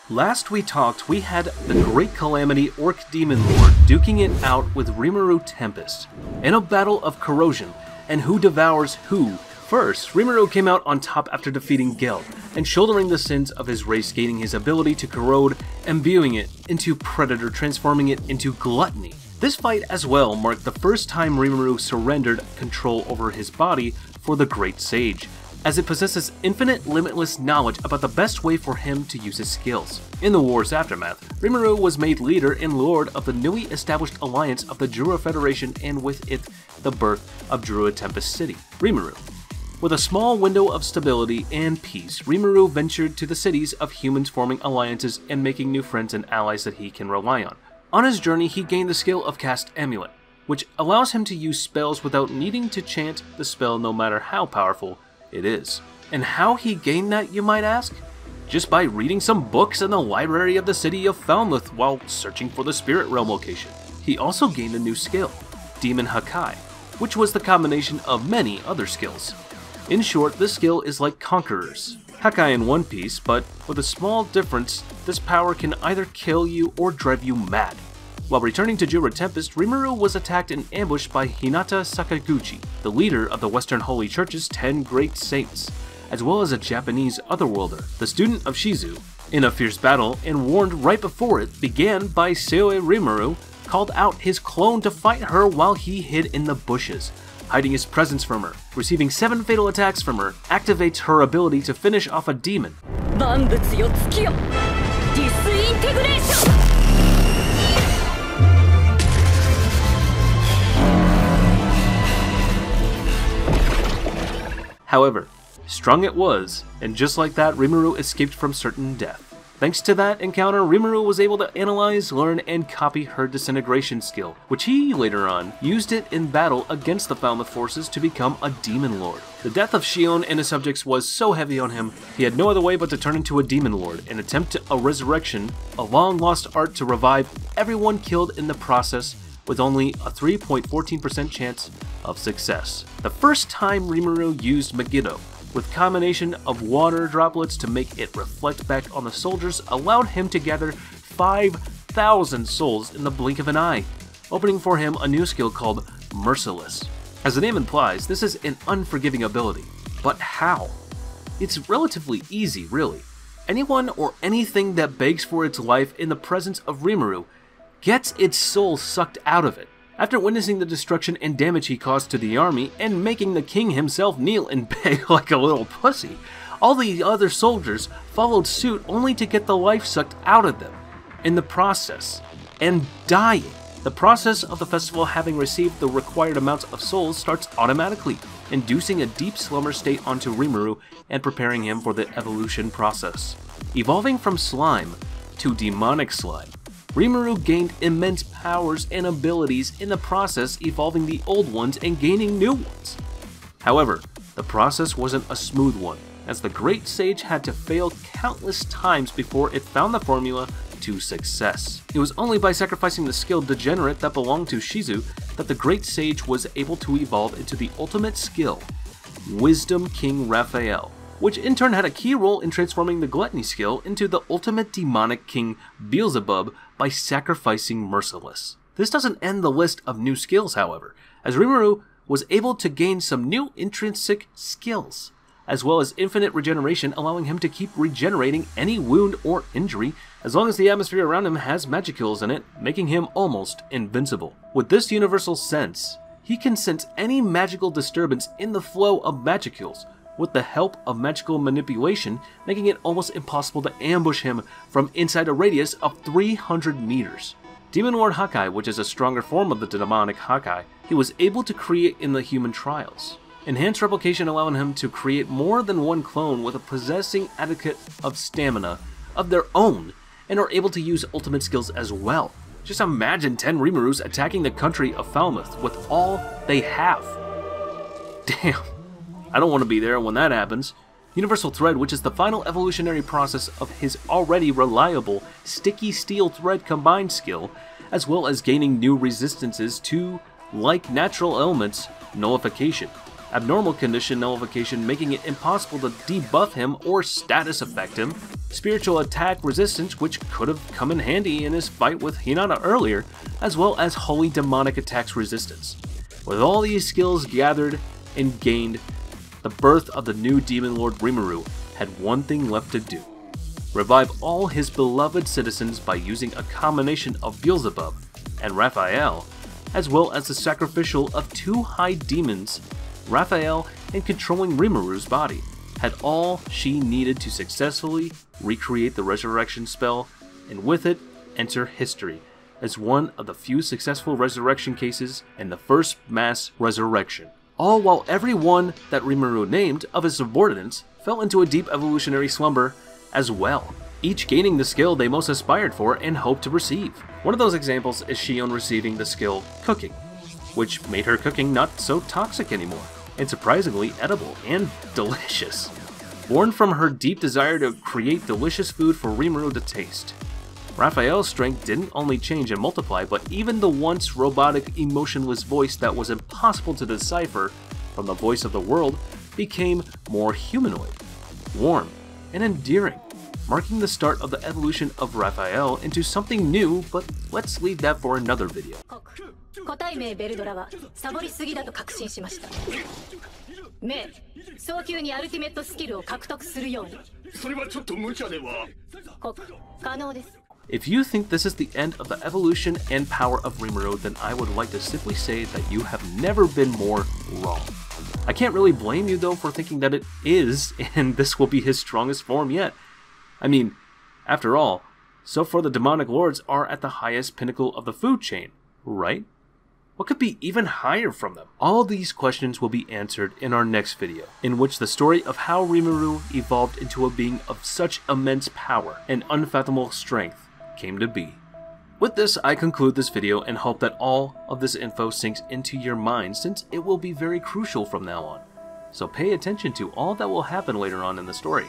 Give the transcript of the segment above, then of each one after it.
Last we talked, we had the Great Calamity Orc DemonLord duking it out with Rimuru Tempest in a battle of corrosion and who devours who. First, Rimuru came out on top after defeating Geld and shouldering the sins of his race, gaining his ability to corrode, imbuing it into Predator, transforming it into Gluttony. This fight as well marked the first time Rimuru surrendered control over his body for the Great Sage, as it possesses infinite, limitless knowledge about the best way for him to use his skills. In the war's aftermath, Rimuru was made leader and lord of the newly established alliance of the Drua Federation, and with it, the birth of Rimuru Tempest City, Rimuru. With a small window of stability and peace, Rimuru ventured to the cities of humans, forming alliances and making new friends and allies that he can rely on. On his journey, he gained the skill of Cast Amulet, which allows him to use spells without needing to chant the spell no matter how powerful it is. And how he gained that, you might ask? Just by reading some books in the library of the city of Falmouth while searching for the Spirit Realm location. He also gained a new skill, Demon Hakai, which was the combination of many other skills. In short, this skill is like Conqueror's Hakai in One Piece, but with a small difference, this power can either kill you or drive you mad. While returning to Rimuru Tempest, Rimuru was attacked and ambushed by Hinata Sakaguchi, the leader of the Western Holy Church's 10 Great Saints, as well as a Japanese Otherworlder, the student of Shizu. In a fierce battle, and warned right before it began by Seoi, Rimuru called out his clone to fight her while he hid in the bushes, hiding his presence from her. Receiving 7 fatal attacks from her activates her ability to finish off a demon. However, strong it was, and just like that, Rimuru escaped from certain death. Thanks to that encounter, Rimuru was able to analyze, learn, and copy her disintegration skill, which he, later on, used it in battle against the Falmouth forces to become a DemonLord. The death of Shion and his subjects was so heavy on him, he had no other way but to turn into a DemonLord and attempt a resurrection, a long-lost art to revive everyone killed in the process, with only a 3.14% chance of success. The first time Rimuru used Megiddo, with combination of water droplets to make it reflect back on the soldiers, allowed him to gather 5,000 souls in the blink of an eye, opening for him a new skill called Merciless. As the name implies, this is an unforgiving ability. But how? It's relatively easy, really. Anyone or anything that begs for its life in the presence of Rimuru gets its soul sucked out of it. After witnessing the destruction and damage he caused to the army, and making the king himself kneel and beg like a little pussy, all the other soldiers followed suit only to get the life sucked out of them in the process, and dying. The process of the festival, having received the required amounts of souls, starts automatically, inducing a deep slumber state onto Rimuru and preparing him for the evolution process. Evolving from slime to demonic slime, Rimuru gained immense powers and abilities in the process, evolving the old ones and gaining new ones. However, the process wasn't a smooth one, as the Great Sage had to fail countless times before it found the formula to success. It was only by sacrificing the skill Degenerate that belonged to Shizu that the Great Sage was able to evolve into the ultimate skill, Wisdom King Raphael, which in turn had a key role in transforming the Gluttony skill into the ultimate demonic king Beelzebub by sacrificing Merciless. This doesn't end the list of new skills, however, as Rimuru was able to gain some new intrinsic skills, as well as infinite regeneration, allowing him to keep regenerating any wound or injury as long as the atmosphere around him has magicals in it, making him almost invincible. With this universal sense, he can sense any magical disturbance in the flow of magicals, with the help of magical manipulation, making it almost impossible to ambush him from inside a radius of 300 meters. DemonLord Hakai, which is a stronger form of the demonic Hakai, he was able to create in the human trials. Enhanced replication allowing him to create more than one clone with a possessing adequate of stamina of their own, and are able to use ultimate skills as well. Just imagine 10 Rimurus attacking the country of Falmouth with all they have. Damn, I don't want to be there when that happens. Universal Thread, which is the final evolutionary process of his already reliable Sticky Steel Thread combined skill, as well as gaining new resistances to, like natural elements, nullification. Abnormal condition nullification, making it impossible to debuff him or status affect him. Spiritual attack resistance, which could have come in handy in his fight with Hinata earlier, as well as holy demonic attacks resistance. With all these skills gathered and gained, the birth of the new DemonLord Rimuru had one thing left to do: revive all his beloved citizens by using a combination of Beelzebub and Raphael, as well as the sacrificial of 2 high demons. Raphael, and controlling Rimuru's body, had all she needed to successfully recreate the resurrection spell, and with it enter history as one of the few successful resurrection cases and the first mass resurrection. All while every one that Rimuru named of his subordinates fell into a deep evolutionary slumber as well, each gaining the skill they most aspired for and hoped to receive. One of those examples is Shion receiving the skill Cooking, which made her cooking not so toxic anymore, and surprisingly edible and delicious. Born from her deep desire to create delicious food for Rimuru to taste. Raphael's strength didn't only change and multiply, but even the once robotic, emotionless voice that was impossible to decipher from the voice of the world became more humanoid, warm, and endearing, marking the start of the evolution of Raphael into something new, but let's leave that for another video. 個体名ベルドラはサボりすぎだと確信しました。ねえ、早急にアルティメットスキルを獲得するように。それはちょっと無茶では。可能です。If you think this is the end of the evolution and power of Rimuru, then I would like to simply say that you have never been more wrong. I can't really blame you though for thinking that it is, and this will be his strongest form yet. I mean, after all, so far the demonic lords are at the highest pinnacle of the food chain, right? What could be even higher from them? All these questions will be answered in our next video, in which the story of how Rimuru evolved into a being of such immense power and unfathomable strength came to be. With this, I conclude this video and hope that all of this info sinks into your mind, since it will be very crucial from now on. So pay attention to all that will happen later on in the story.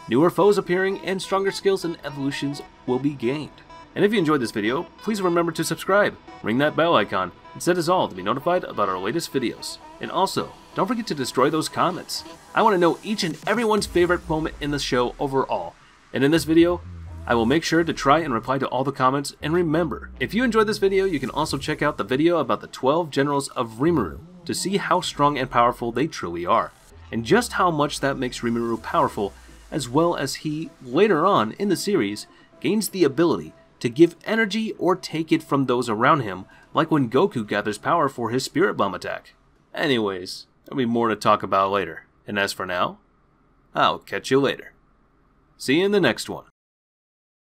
Newer foes appearing and stronger skills and evolutions will be gained. And if you enjoyed this video, please remember to subscribe, ring that bell icon, and set us all to be notified about our latest videos. And also, don't forget to destroy those comments. I want to know each and everyone's favorite moment in the show overall. And in this video, I will make sure to try and reply to all the comments. And remember, if you enjoyed this video, you can also check out the video about the 12 generals of Rimuru to see how strong and powerful they truly are, and just how much that makes Rimuru powerful, as well as he, later on in the series, gains the ability to give energy or take it from those around him, like when Goku gathers power for his Spirit Bomb attack. Anyways, there'll be more to talk about later, and as for now, I'll catch you later. See you in the next one.